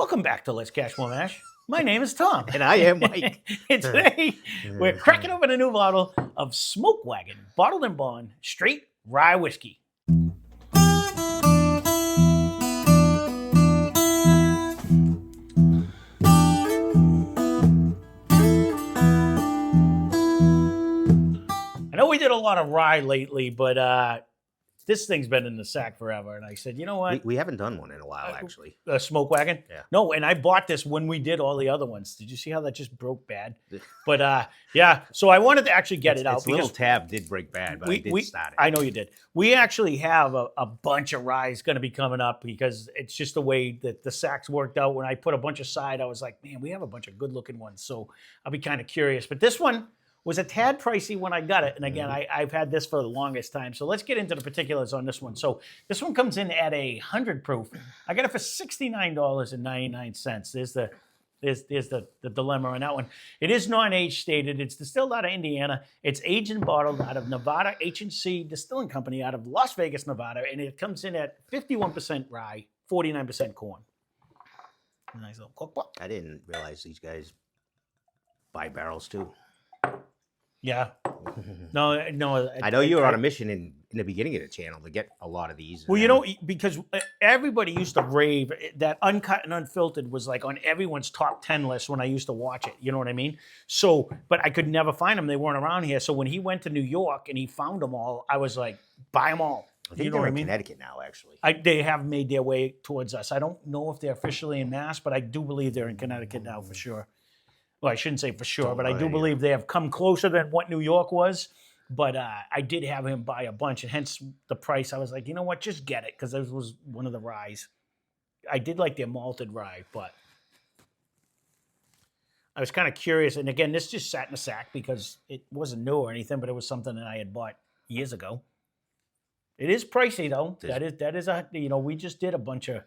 Welcome back to Lesscashmoremash. My name is Tom. And I am Mike. And today, we're cracking open a new bottle of Smokewagon, bottled and bond, straight rye whiskey. I know we did a lot of rye lately, but this thing's been in the sack forever. And I said, you know what? We haven't done one in a while, actually. Smokewagon? Yeah. No, and I bought this when we did all the other ones. Did you see how that just broke bad? But yeah, so I wanted to actually get it out. Its little tab did break bad, but I did start it. I know you did. We actually have a bunch of ryes going to be coming up because it's just the way that the sacks worked out. When I put a bunch aside, I was like, man, we have a bunch of good looking ones. So I'll be kind of curious. But this one was a tad pricey when I got it. And again, I've had this for the longest time. So let's get into the particulars on this one. So this one comes in at 100 proof. I got it for $69.99. There's the dilemma on that one. It is non-age stated. It's distilled out of Indiana. It's aged and bottled out of Nevada H&C Distilling Company out of Las Vegas, Nevada. And it comes in at 51% rye, 49% corn. Nice little cookbook. I didn't realize these guys buy barrels too. Yeah. No. I know you were on a mission in the beginning of the channel to get a lot of these. Well, you know, because everybody used to rave that Uncut and Unfiltered was like on everyone's top 10 list when I used to watch it. You know what I mean? So, but I could never find them. They weren't around here. So when he went to New York and he found them all, I was like, buy them all. I think you know they're what in I mean? Connecticut now, actually. They have made their way towards us. I don't know if they're officially in Mass, but I do believe they're in Connecticut now for sure. Well, I shouldn't say for sure, but I do believe they have come closer than what New York was. But I did have him buy a bunch, and hence the price. I was like, you know what, just get it, because this was one of the ryes. I did like their malted rye, but I was kind of curious. And again, this just sat in a sack because it wasn't new or anything, but it was something that I had bought years ago. It is pricey, though. That is a, you know, we just did a bunch of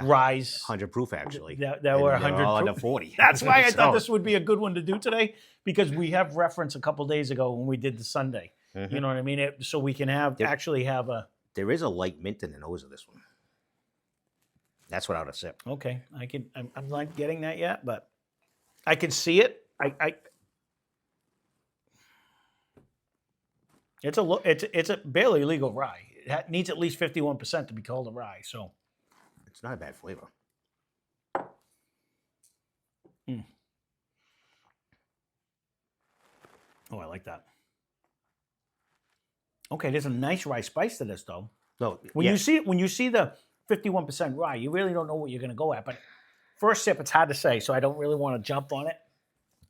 ryes. 100 proof, actually. That were 100 all proof. under 40. That's why I thought this would be a good one to do today, because we have reference a couple days ago when we did the Sunday. You know what I mean? So we can actually have a... There is a light mint in the nose of this one. That's without a sip. Okay. I'm not getting that yet, but I can see it. It's a barely legal rye. It needs at least 51% to be called a rye, so... It's not a bad flavor. Oh, I like that. Okay, there's a nice rye spice to this, though. No, when you see the 51% rye, you really don't know what you're going to go at. But first sip, it's hard to say, so I don't really want to jump on it.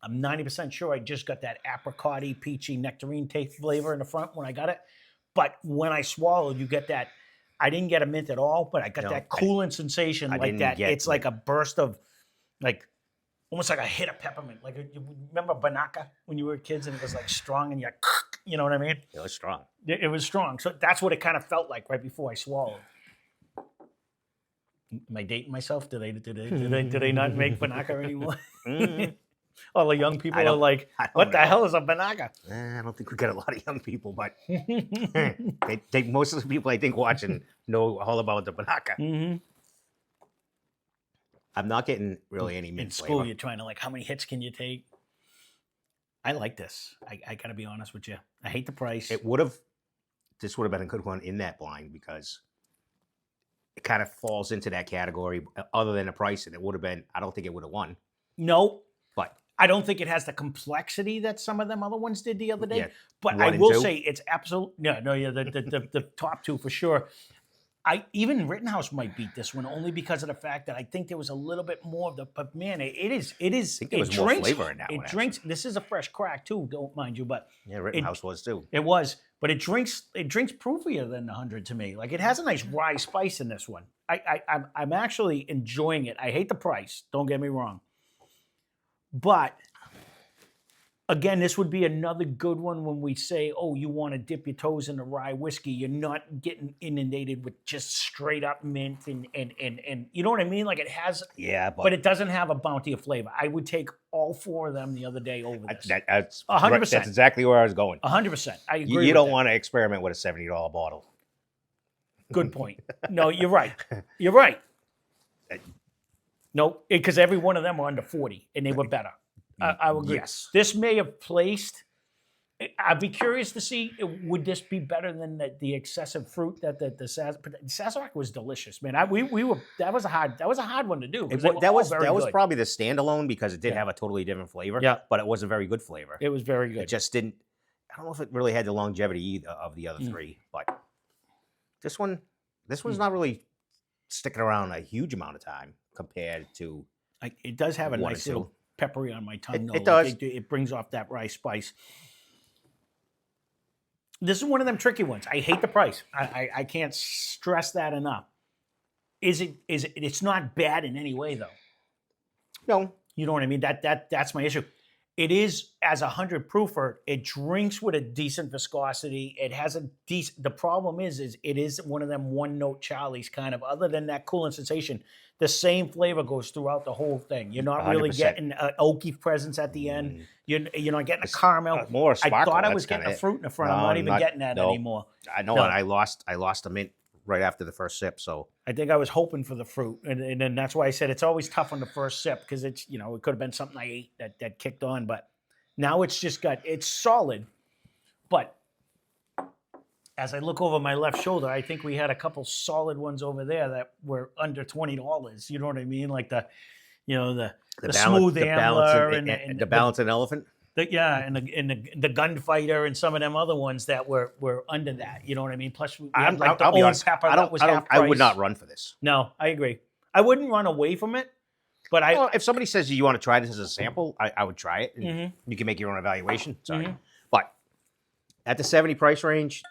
I'm 90% sure I just got that apricot-y, peachy, nectarine taste flavor in the front when I got it. But when I swallowed, you get that. I didn't get a mint at all, but I got that cooling sensation like that. It's like a burst of, like, almost like a hit of peppermint. Like, you remember Banaka when you were kids and it was like strong and you know what I mean? It was strong. It was strong. So that's what it kind of felt like right before I swallowed. Am I dating myself? Do they not make Banaka anymore? All the young people are like, what the hell is a Banaka? I don't think we got a lot of young people, but most of the people I think watching know all about the Banaka. I'm not getting really any mint flavor. In school, you're trying to, like, how many hits can you take? I like this. I got to be honest with you. I hate the price. This would have been a good one in that blind because it kind of falls into that category. Other than the price, and it would have been, I don't think it would have won. No. But I don't think it has the complexity that some of them other ones did the other day. Yeah, but I will say it's absolute. The top two for sure. Even Rittenhouse might beat this one only because of the fact that I think there was a little bit more of the. But man, it is. I think there was more flavor in that one. It drinks. This is a fresh crack too. Don't mind you, but yeah, Rittenhouse was too. It was, but it drinks proofier than the 100 to me. Like, it has a nice rye spice in this one. I'm actually enjoying it. I hate the price. Don't get me wrong. But again, this would be another good one when we say, oh, you want to dip your toes in the rye whiskey. You're not getting inundated with just straight up mint and you know what I mean? Like, it has, but it doesn't have a bounty of flavor. I would take all four of them the other day over this. That's 100%. That's exactly where I was going. 100%. I agree. You don't want to experiment with a $70 bottle. Good point. No, you're right. You're right. Nope, because every one of them were under 40, and they were better. I would agree. Yes. This may have placed. I'd be curious to see, would this be better than the excessive fruit that the Sazerac was delicious, man. We were that was a hard one to do. 'Cause they were That all was very good. probably the standalone because it did Yeah. have a totally different flavor. Yeah. But it was a very good flavor. It was very good. It just didn't. I don't know if it really had the longevity either of the other three, but this one's not really sticking around a huge amount of time compared to. It does have a one or nice two. little peppery on my tongue. though. It does. It brings off that rice spice. This is one of them tricky ones. I hate the price. I can't stress that enough. It's not bad in any way though. No. You know what I mean? That's my issue. It is, as 100 proofer, it drinks with a decent viscosity. It has a decent. The problem is it is one of them one note Charlies kind of. Other than that cooling sensation, the same flavor goes throughout the whole thing. You're not really 100%. getting an oaky presence at the end. You're not getting a caramel. More I sparkle, thought I that's was getting kinda a it. fruit in the front. I'm No, not even getting that no. anymore. I know, No. and I lost a mint right after the first sip. So I think I was hoping for the fruit, and then that's why I said it's always tough on the first sip because it's it could have been something I ate that kicked on, but now it's just it's solid. But as I look over my left shoulder, I think we had a couple solid ones over there that were under $20. You know what I mean? Like the smooth ambler and the balancing elephant. the gunfighter and some of them other ones that were under that. You know what I mean? Plus, we had I'll the be old honest. pepper I that was half I would price. not run for this. No, I agree. I wouldn't run away from it, but Well, if somebody says you want to try this as a sample, I would try it. And you can make your own evaluation. Sorry, but at the 70 price range,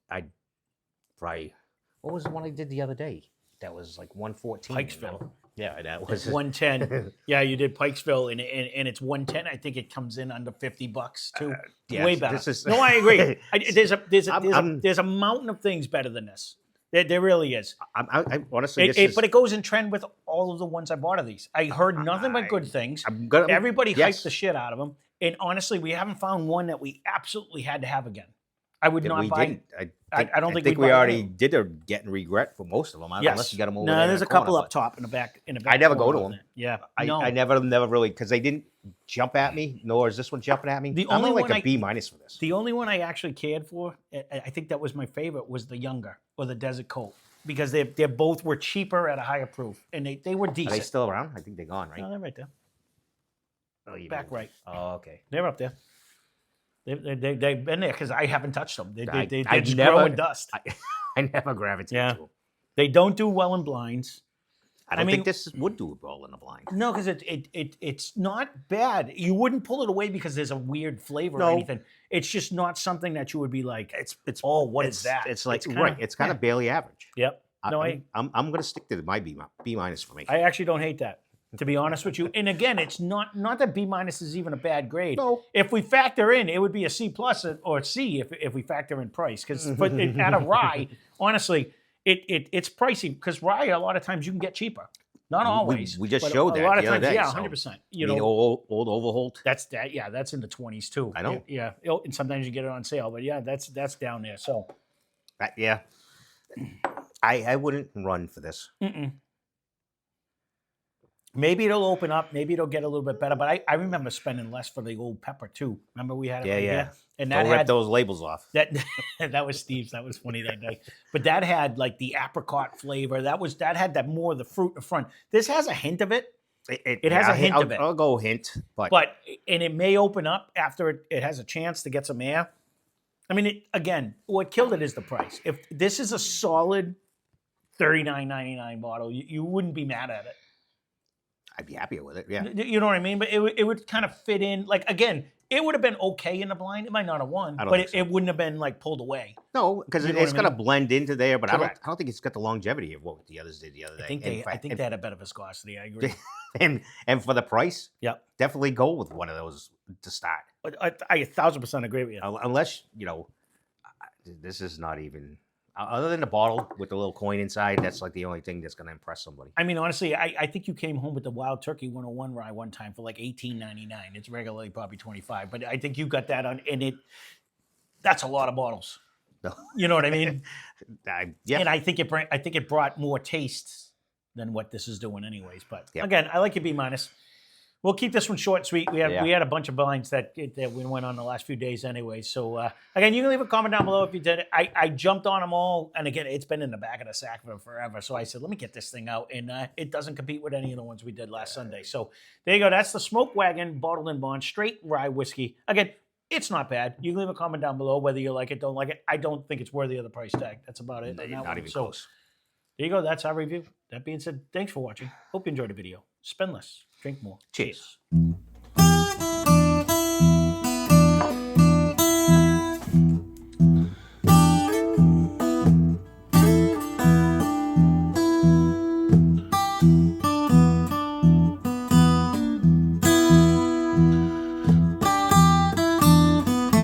I probably what was the one I did the other day? That was like 114. Pikesville. Yeah, that It's was 110. Yeah, you did Pikesville, and it's 110. I think it comes in under $50 too. yeah, Way better. this is- No, I agree. I'm- There's a mountain of things better than this. There really is. I honestly, But it goes in trend with all of the ones I bought of these. I heard nothing but good things. Everybody hyped the shit out of them, and honestly, we haven't found one that we absolutely had to have again. I would not we buy. didn't. I don't think we we'd buy already any of them. did a getting regret for most of them. Unless you got them over there. No, in there's the a couple corner, up top in the back. I never go corner to on them. there. Yeah, I never really because they didn't jump at me. Nor is this one jumping at me. The I'm only like one a B minus for this. The only one I actually cared for, I think that was my favorite, was the Younger or the Desert Coat because they both were cheaper at a higher proof and they were Are decent. they still around? I think they're gone, right? No, they're right there. Oh, you Back mean- right. Oh, okay. They're up there. They've been there because I haven't touched them. They're I just never- growing dust. I never gravitated Yeah. to them. They don't do well in blinds. I don't mean- think this would do well in the blind. No, because it's not bad. You wouldn't pull it away because there's a weird flavor or No. anything. It's just not something that you would be like, oh, what is that? It's like kinda- right. It's kind of barely average. Yep. No, I'm going to stick to my B minus for me. I actually don't hate that, to be honest with you. And again, it's not that B minus is even a bad grade. No. If we factor in, it would be a C plus or C if we factor in price. Because at a rye, honestly, it's pricey because rye a lot of times you can get cheaper. Not always. We just but showed a that lot of the other times, day, yeah, so- 100%. You mean old Overholt? That's that. Yeah, that's in the 20s too. I know. Yeah, and sometimes you get it on sale, but yeah, that's down there. So Yeah. I wouldn't run for this. maybe it'll open up. Maybe it'll get a little bit better. But I remember spending less for the old pepper too. Remember we had it right Yeah. here? And that Don't rip had those labels off. that that was Steve's. That was funny that day. But that had like the apricot flavor. That had that more of the fruit in the front. This has a hint of it. It has a hint of it. I'll go hint, but And it may open up after it has a chance to get some air. I mean, again, what killed it is the price. If this is a solid $39.99 bottle, you wouldn't be mad at it. I'd be happier with it. Yeah. You know what I mean? But it would kind of fit in. Like, again, it would have been okay in the blind. It might not have won, I don't but think so. it wouldn't have been like pulled away. No, because You know it's what I going to blend into there, but I Correct. don't think it's got the longevity of what the others did the other day. I think they had a better viscosity. I agree. and for the price, Yep. definitely go with one of those to start. But I 1,000% agree with you. Unless, this is not even, other than the bottle with the little coin inside, that's like the only thing that's going to impress somebody. I mean, honestly, I think you came home with the Wild Turkey 101 rye one time for like $18.99. It's regularly probably $25, but I think you got that on, and that's a lot of bottles. No. You know what I mean? Yeah. And I think it brought more tastes than what this is doing anyways. But Yep. again, I like your B minus. We'll keep this one short and sweet. We had a bunch of blinds that we went on the last few days anyway. So again, you can leave a comment down below if you did it. I jumped on them all, and again, it's been in the back of the sack for forever. So I said, let me get this thing out, and it doesn't compete with any of the ones we did last Sunday. So there you go. That's the Smokewagon bottled in bond straight rye whiskey. Again, it's not bad. You can leave a comment down below whether you like it, don't like it. I don't think it's worthy of the price tag. That's about it. Not even close. There you go. That's our review. That being said, thanks for watching. Hope you enjoyed the video. Spend less, drink more. Cheers. Cheers.